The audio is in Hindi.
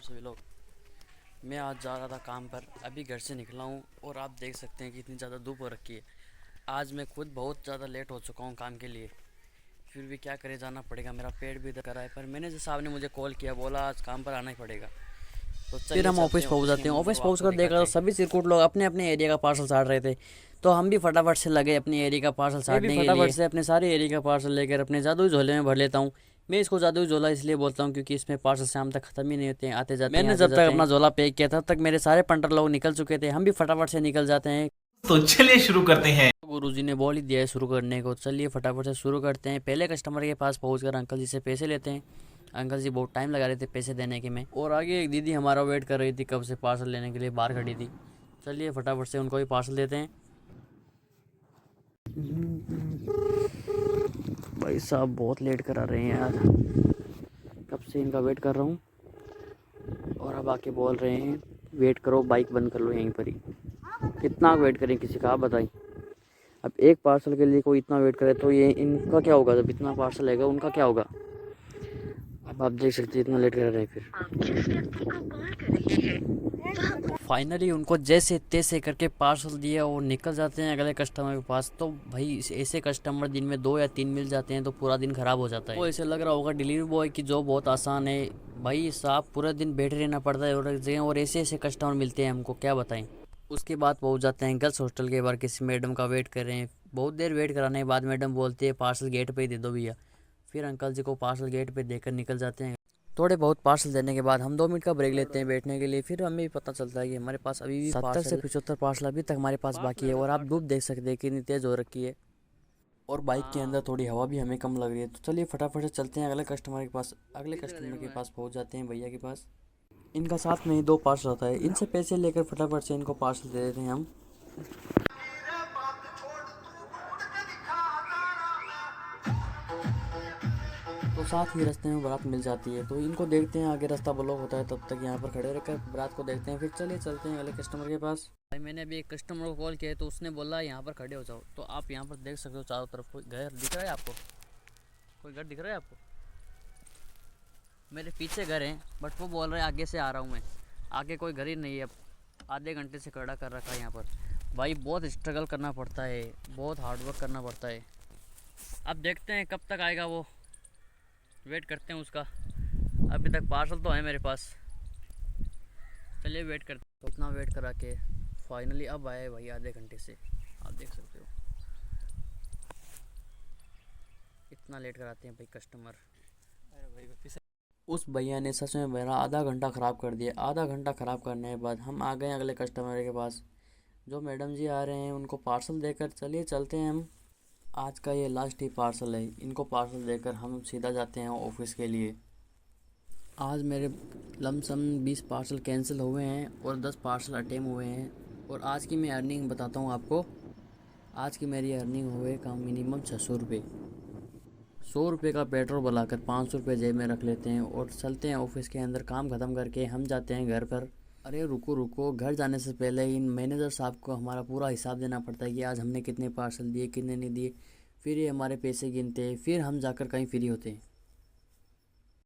सभी लोग। मैं आज जा रहा था काम पर, अभी घर से निकला हूँ और आप देख सकते हैं कि इतनी ज़्यादा धूप हो रखी है। आज मैं खुद बहुत ज़्यादा लेट हो चुका हूँ काम के लिए, फिर भी क्या करे, जाना पड़ेगा। मेरा पेट भी दर्द कर रहा है, पर मैनेजर साहब ने मुझे कॉल किया, बोला आज काम पर आना ही पड़ेगा। तो फिर चलिए हम चलते ऑफिस हैं पहुंच ऑफिस के जाते हैं। अंदर ऑफिस और पहुंच आपको कर देखा तो दिखाते हैं। सभी सिरकुट लोग अपने अपने एरिया का पार्सल साट रहे थे। तो हम भी फटाफट से लगे अपने एरिया का पार्सल साटने के लिए। फटाफट से अपने सारे एरिया का पार्सल लेकर अपने जादुई झोले में भर लेता हूँ। मैं इसको जादुई झोला इसलिए बोलता हूँ क्योंकि इसमें पार्सल शाम तक खत्म ही नहीं होते हैं, आते जाते हैं। मैंने जब तक अपना झोला पैक किया था तब तक मेरे सारे पंटर लोग निकल चुके थे। हम भी फटाफट से निकल जाते हैं। तो चलिए शुरू करते हैं। गुरुजी ने बोल ही दिया है शुरू करने को, चलिए फटाफट से शुरू करते हैं। पहले कस्टमर के पास पहुंचकर अंकल जी से पैसे लेते हैं। अंकल जी बहुत टाइम लगा रहे थे पैसे देने के में, और आगे एक दीदी हमारा वेट कर रही थी, कब से पार्सल लेने के लिए बाहर खड़ी थी। चलिए फटाफट से उनको भी पार्सल देते हैं। भाई साहब बहुत लेट करा रहे हैं यार, कब से इनका वेट कर रहा हूँ और अब आके बोल रहे हैं वेट करो, बाइक बंद कर लो यहीं पर ही। कितना वेट करें किसी का, आप बताइए। अब एक पार्सल के लिए कोई इतना वेट करे तो ये इनका क्या होगा, जब इतना पार्सल आएगा उनका क्या होगा। अब आप देख सकते हैं इतना लेट कर रहे हैं। फिर फाइनली उनको जैसे तैसे करके पार्सल दिया और निकल जाते हैं अगले कस्टमर के पास। तो भाई ऐसे कस्टमर दिन में 2 या 3 मिल जाते हैं तो पूरा दिन ख़राब हो जाता है। वो ऐसे लग रहा होगा डिलीवरी बॉय की जॉब बहुत आसान है। भाई साहब पूरा दिन बैठे रहना पड़ता है और एक जगह, और ऐसे ऐसे कस्टमर मिलते हैं हमको, क्या बताएं। उसके बाद पहुंच जाते हैं गर्ल्स हॉस्टल के बाहर, किसी मैडम का वेट कर रहे हैं। बहुत देर वेट कराने के बाद मैडम बोलती है पार्सल गेट पे ही दे दो भैया। फिर अंकल जी को पार्सल गेट पे देकर निकल जाते हैं। थोड़े बहुत पार्सल देने के बाद हम 2 मिनट का ब्रेक लेते हैं बैठने के लिए। फिर हमें भी पता चलता है कि हमारे पास अभी भी 70 से 75 पार्सल अभी तक हमारे पास बाकी है। और आप धूप देख सकते हैं कितनी तेज़ हो रखी है, और बाइक के अंदर थोड़ी हवा भी हमें कम लग रही है। तो चलिए फटाफट से चलते हैं अगले कस्टमर के पास। अगले कस्टमर के पास पहुंच जाते हैं भैया के पास। इनका साथ में ही 2 पार्सल आता है, इनसे पैसे लेकर फटाफट से इनको पार्सल दे देते हैं हम। तो साथ ही रास्ते में बारात मिल जाती है, तो इनको देखते हैं आगे रास्ता ब्लॉक होता है, तब तक यहाँ पर खड़े रहकर बारात को देखते हैं। फिर चलिए चलते हैं अगले कस्टमर के पास। भाई मैंने अभी एक कस्टमर को कॉल किया है तो उसने बोला यहाँ पर खड़े हो जाओ। तो आप यहाँ पर देख सकते हो चारों तरफ कोई घर दिख रहा है आपको, कोई घर दिख रहा है आपको। मेरे पीछे घर है बट वो बोल रहे हैं आगे से आ रहा हूँ मैं, आगे कोई घर ही नहीं है। अब आधे घंटे से खड़ा कर रखा है यहाँ पर। भाई बहुत स्ट्रगल करना पड़ता है, बहुत हार्ड वर्क करना पड़ता है। अब देखते हैं कब तक आएगा वो, वेट करते हैं उसका। अभी तक पार्सल तो है मेरे पास, चलिए वेट करते हैं। तो इतना वेट करा के फाइनली अब आए भाई, आधे घंटे से। आप देख सकते हो इतना लेट कराते हैं भाई कस्टमर। अरे भाई उस भैया ने सच में मेरा आधा घंटा ख़राब कर दिया। आधा घंटा ख़राब करने के बाद हम आ गए अगले कस्टमर के पास। जो मैडम जी आ रहे हैं उनको पार्सल देकर चलिए चलते हैं हम। आज का ये लास्ट ही पार्सल है, इनको पार्सल देकर हम सीधा जाते हैं ऑफिस के लिए। आज मेरे लमसम 20 पार्सल कैंसिल हुए हैं और 10 पार्सल अटेम हुए हैं। और आज की मैं अर्निंग बताता हूँ आपको। आज की मेरी अर्निंग हुए का मिनिमम 600 रुपये। 100 रुपये का पेट्रोल बुलाकर 500 रुपये जेब में रख लेते हैं और चलते हैं ऑफिस के अंदर। काम ख़त्म करके हम जाते हैं घर पर। अरे रुको रुको, घर जाने से पहले इन मैनेजर साहब को हमारा पूरा हिसाब देना पड़ता है कि आज हमने कितने पार्सल दिए कितने नहीं दिए। फिर ये हमारे पैसे गिनते हैं, फिर हम जाकर कहीं फ्री होते हैं।